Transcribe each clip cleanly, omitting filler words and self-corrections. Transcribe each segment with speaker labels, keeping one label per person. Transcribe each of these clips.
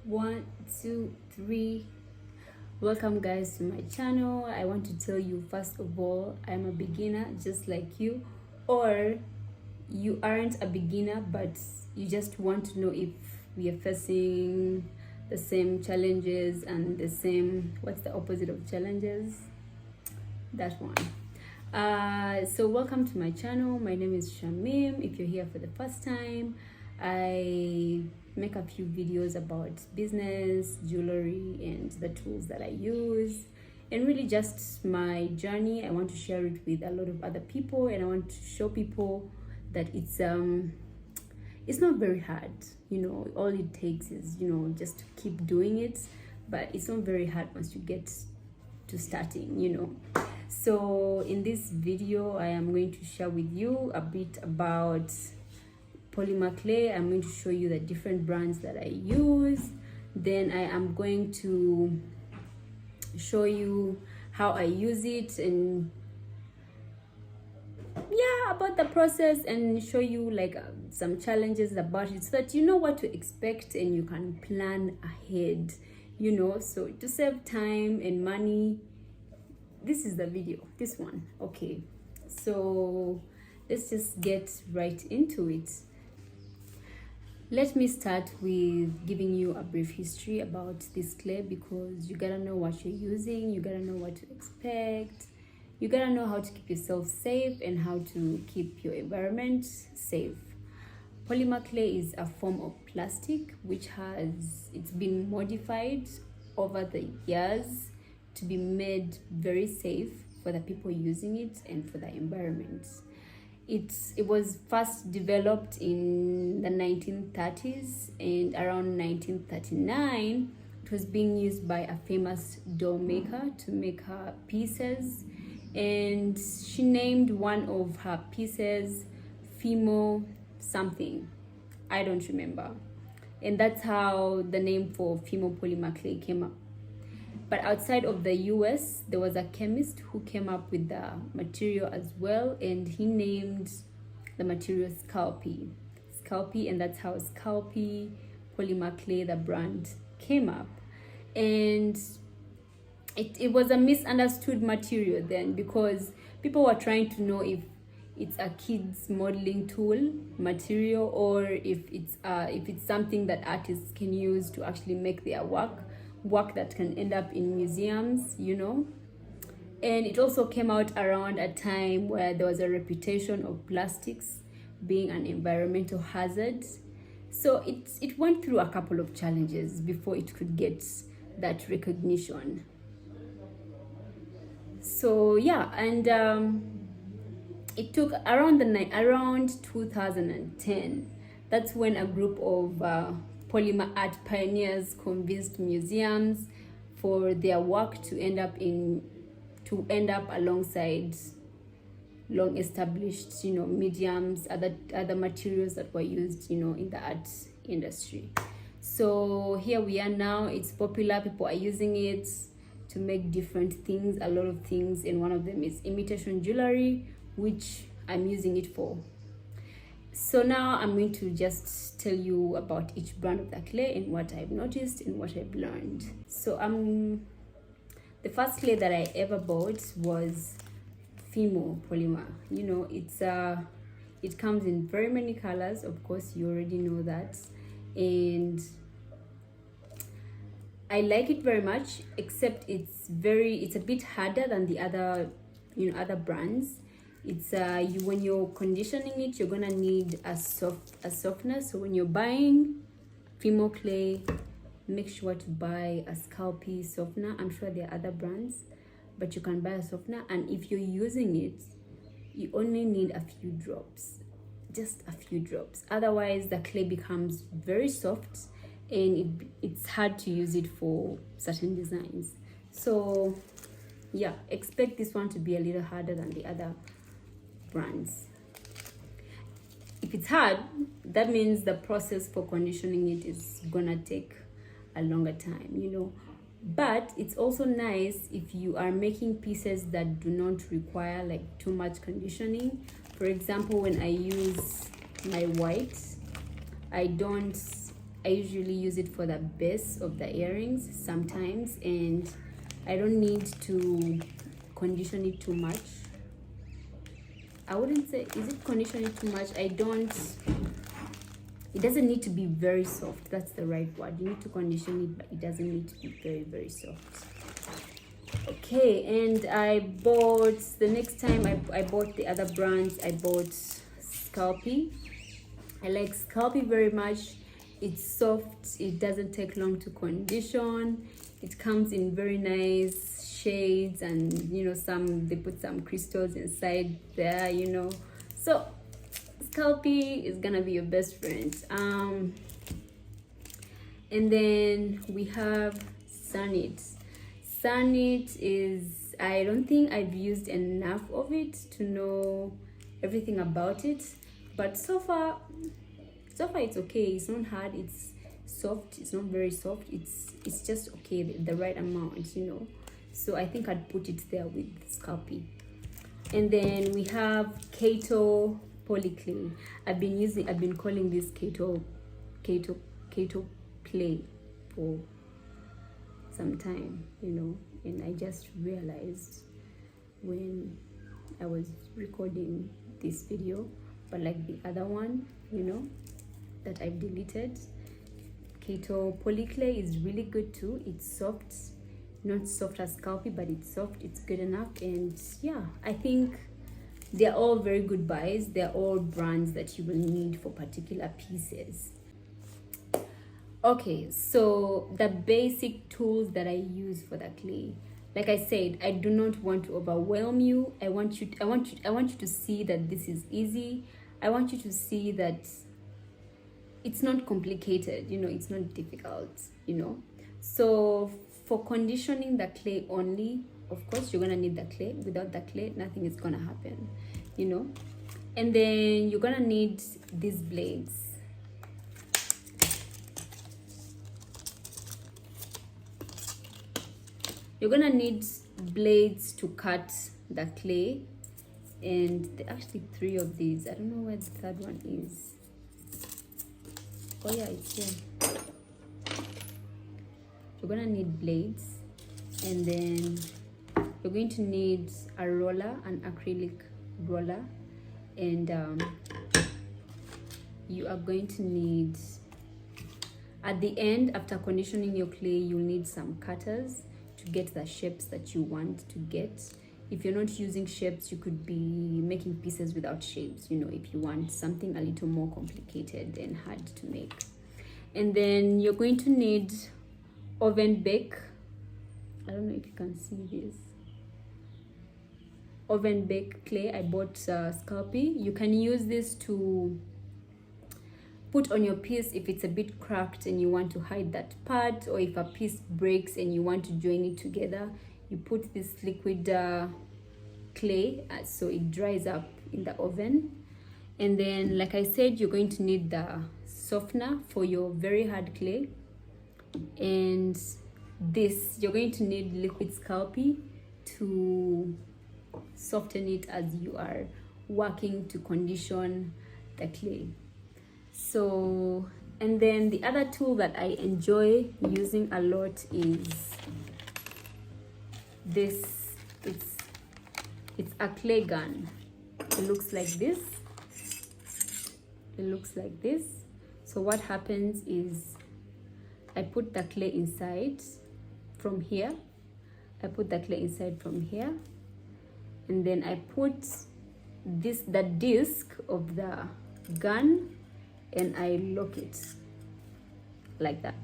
Speaker 1: One, two, three. Welcome guys to my channel. I want to tell you first of all, I'm a beginner just like you, or you aren't a beginner but you just want to know if we are facing the same challenges and the same, what's the opposite of challenges? That one. So welcome to my channel. My name is Shamim. If you're here for the first time, I make a few videos about business, jewelry, and the tools that I use, and really just my journey. I want to share it with a lot of other people, and I want to show people that it's not very hard. All it takes is just to keep doing it, but it's not very hard once you get to starting. So in this video, I am going to share with you a bit about polymer clay. I'm going to show you the different brands that I use. Then I am going to show you how I use it, and about the process, and show you like some challenges about it, so that you know what to expect and you can plan ahead, so to save time and money. This is the video, this one. Okay, so let's just get right into it. Let me start with giving you a brief history about this clay, because you gotta know what you're using, you gotta know what to expect, you gotta know how to keep yourself safe and how to keep your environment safe. Polymer clay is a form of plastic it's been modified over the years to be made very safe for the people using it and for the environment. It was first developed in the 1930s, and around 1939 it was being used by a famous doll maker to make her pieces, and she named one of her pieces fimo something, I don't remember, and that's how the name for fimo polymer clay came up. But outside of the US, there was a chemist who came up with the material as well, and he named the material sculpey, and that's how sculpey polymer clay, the brand, came up. And it was a misunderstood material then, because people were trying to know if it's a kids modeling tool material, or if it's something that artists can use to actually make their work that can end up in museums. And it also came out around a time where there was a reputation of plastics being an environmental hazard. So it went through a couple of challenges before it could get that recognition. So and it took around 2010. That's when a group of polymer art pioneers convinced museums for their work to end up alongside long established mediums, other materials that were used in the art industry. So here we are now. It's popular, people are using it to make different things, a lot of things, and one of them is imitation jewelry, which I'm using it for. So now I'm going to just tell you about each brand of the clay and what I've noticed and what I've learned. So the first clay that I ever bought was fimo polymer. It comes in very many colors, of course, you already know that, and I like it very much, except it's a bit harder than the other brands. It's when you're conditioning it, you're gonna need a softener. So when you're buying fimo clay, make sure to buy a sculpey softener. I'm sure there are other brands, but you can buy a softener, and if you're using it, you only need a few drops, just a few drops. Otherwise the clay becomes very soft, and it's hard to use it for certain designs. So expect this one to be a little harder than the other brands. If it's hard, that means the process for conditioning it is gonna take a longer time, but it's also nice if you are making pieces that do not require like too much conditioning. For example, when I use my white, I don't I usually use it for the base of the earrings sometimes, and I don't need to condition it too much. I wouldn't say, is it condition it too much? It doesn't need to be very soft. That's the right word. You need to condition it, but it doesn't need to be very, very soft. Okay, and I bought, the next time I bought the other brands, I bought Sculpey. I like Sculpey very much. It's soft, it doesn't take long to condition. It comes in very nice shades, and you know, they put some crystals inside there, you know. So Sculpey is gonna be your best friend. And then we have Cernit. Cernit is, I don't think I've used enough of it to know everything about it, but so far it's okay. It's not hard, it's soft, it's not very soft, it's just okay, the right amount, you know. So I think I'd put it there with Sculpey. And then we have Kato Polyclay. I've been calling this Kato Clay for some time, you know, and I just realized when I was recording this video, but like the other one, you know, that I've deleted, Kato Polyclay is really good too. It's soft, not soft as Sculpey, but it's soft, it's good enough. And yeah, I think they're all very good buys. They're all brands that you will need for particular pieces. Okay, so the basic tools that I use for the clay, like I said, I do not want to overwhelm you. I want you to see that this is easy. I want you to see that it's not complicated, you know, it's not difficult, you know. So for conditioning the clay only, of course you're gonna need the clay. Without the clay, nothing is gonna happen, you know. And then you're gonna need these blades. You're gonna need blades to cut the clay, and there are actually 3 of these. I don't know where the third one is. Oh yeah, it's here. You're gonna need blades, and then you're going to need a roller, an acrylic roller, and you are going to need, at the end, after conditioning your clay, you'll need some cutters to get the shapes that you want to get. If you're not using shapes, you could be making pieces without shapes, you know, if you want something a little more complicated and hard to make. And then you're going to need oven bake. I don't know if you can see this. Oven bake clay. I bought Sculpey. You can use this to put on your piece if it's a bit cracked and you want to hide that part, or if a piece breaks and you want to join it together. You put this liquid clay so it dries up in the oven. And then, like I said, you're going to need the softener for your very hard clay, and this, you're going to need liquid Sculpey to soften it as you are working to condition the clay. So, and then the other tool that I enjoy using a lot is this. It's a clay gun. It looks like this. It looks like this. So what happens is I put the clay inside from here. I put the clay inside from here, and then I put the disc of the gun, and I lock it like that.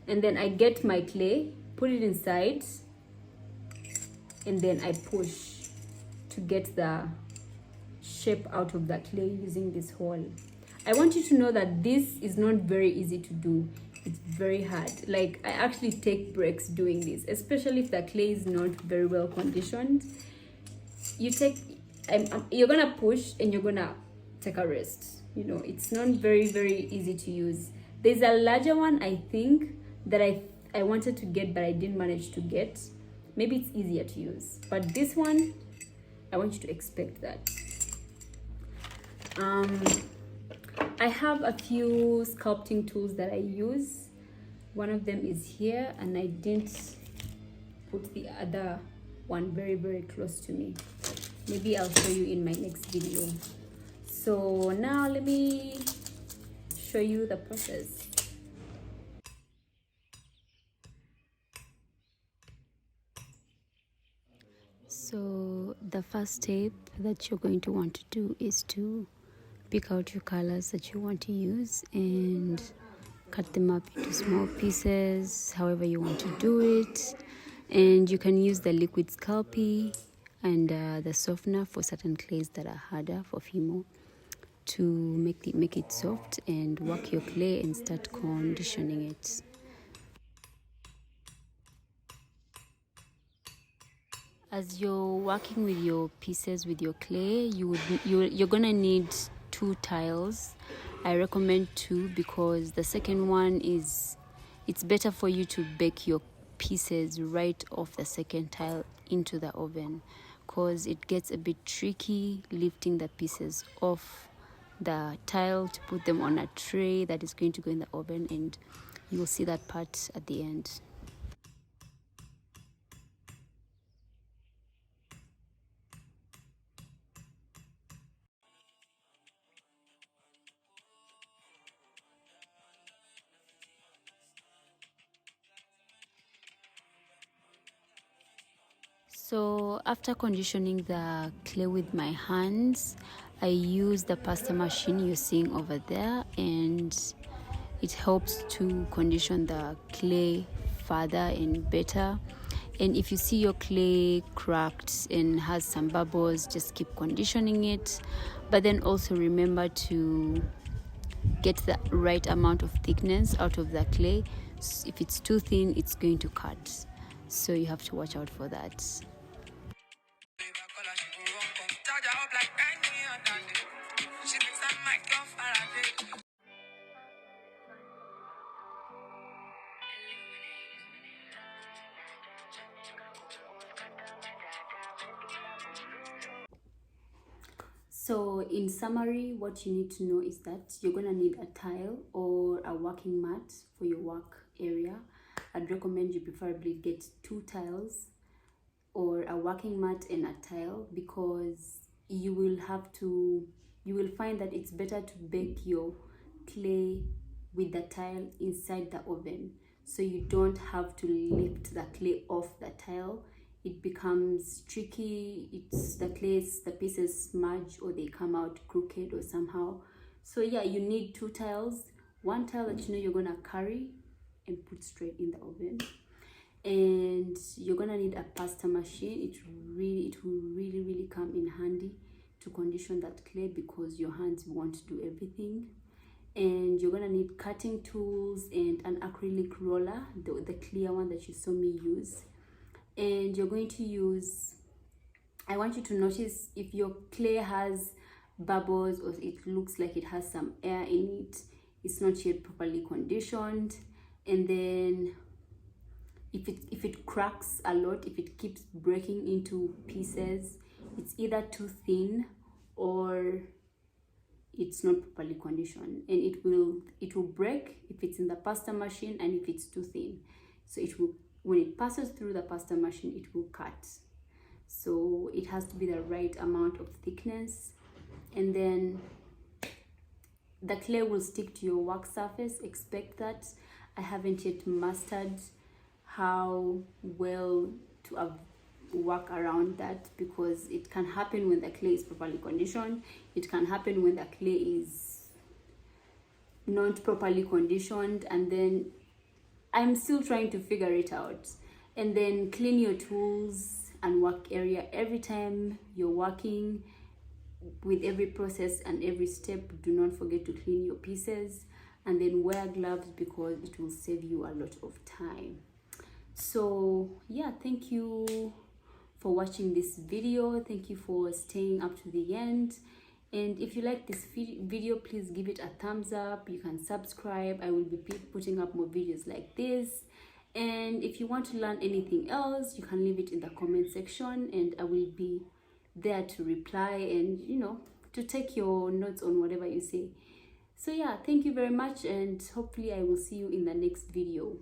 Speaker 1: And then I get my clay, put it inside, and then I push to get the shape out of the clay using this hole. I want you to know that this is not very easy to do. It's very hard. Like, I actually take breaks doing this, especially if the clay is not very well conditioned. You're gonna push and you're gonna take a rest. You know, it's not very, very easy to use. There's a larger one, I think, that I wanted to get, but I didn't manage to get. Maybe it's easier to use, but this one, I want you to expect that. I have a few sculpting tools that I use. One of them is here, and I didn't put the other one very, very close to me. Maybe I'll show you in my next video. So now let me show you the process. So the first step that you're going to want to do is to pick out your colors that you want to use and cut them up into small pieces, however you want to do it. And you can use the liquid sculpey and the softener for certain clays that are harder for fimo to make it soft, and work your clay and start conditioning it. As you're working with your pieces with your clay, you're gonna need 2 tiles. I recommend 2 because the second one it's better for you to bake your pieces right off the second tile into the oven, because it gets a bit tricky lifting the pieces off the tile to put them on a tray that is going to go in the oven, and you'll see that part at the end. So after conditioning the clay with my hands, I use the pasta machine you're seeing over there, and it helps to condition the clay further and better. And if you see your clay cracked and has some bubbles, just keep conditioning it. But then also remember to get the right amount of thickness out of the clay. If it's too thin, it's going to cut. So you have to watch out for that. So in summary, what you need to know is that you're gonna need a tile or a working mat for your work area. I'd recommend you preferably get 2 tiles or a working mat and a tile, because you will find that it's better to bake your clay with the tile inside the oven, so you don't have to lift the clay off the tile. It becomes tricky. The pieces smudge or they come out crooked or somehow. So yeah, you need 2 tiles. 1 tile that you know you're gonna carry and put straight in the oven, and you're gonna need a pasta machine. It will really come in handy to condition that clay, because your hands won't do everything. And you're gonna need cutting tools and an acrylic roller, the clear one that you saw me use. And you're going to use, I want you to notice if your clay has bubbles or it looks like it has some air in it, it's not yet properly conditioned. And then if it cracks a lot, if it keeps breaking into pieces, it's either too thin or it's not properly conditioned, and it will break if it's in the pasta machine and if it's too thin. So it will, when it passes through the pasta machine, it will cut. So it has to be the right amount of thickness, and then the clay will stick to your work surface. Expect that. I haven't yet mastered how well to work around that, because it can happen when the clay is properly conditioned. It can happen when the clay is not properly conditioned, and then I'm still trying to figure it out. And then clean your tools and work area every time you're working. With every process and every step, do not forget to clean your pieces, and then wear gloves, because it will save you a lot of time. So yeah, thank you for watching this video. Thank you for staying up to the end. And if you like this video, please give it a thumbs up. You can subscribe. I will be putting up more videos like this. And if you want to learn anything else, you can leave it in the comment section, and I will be there to reply and, you know, to take your notes on whatever you say. So yeah, thank you very much, and hopefully I will see you in the next video.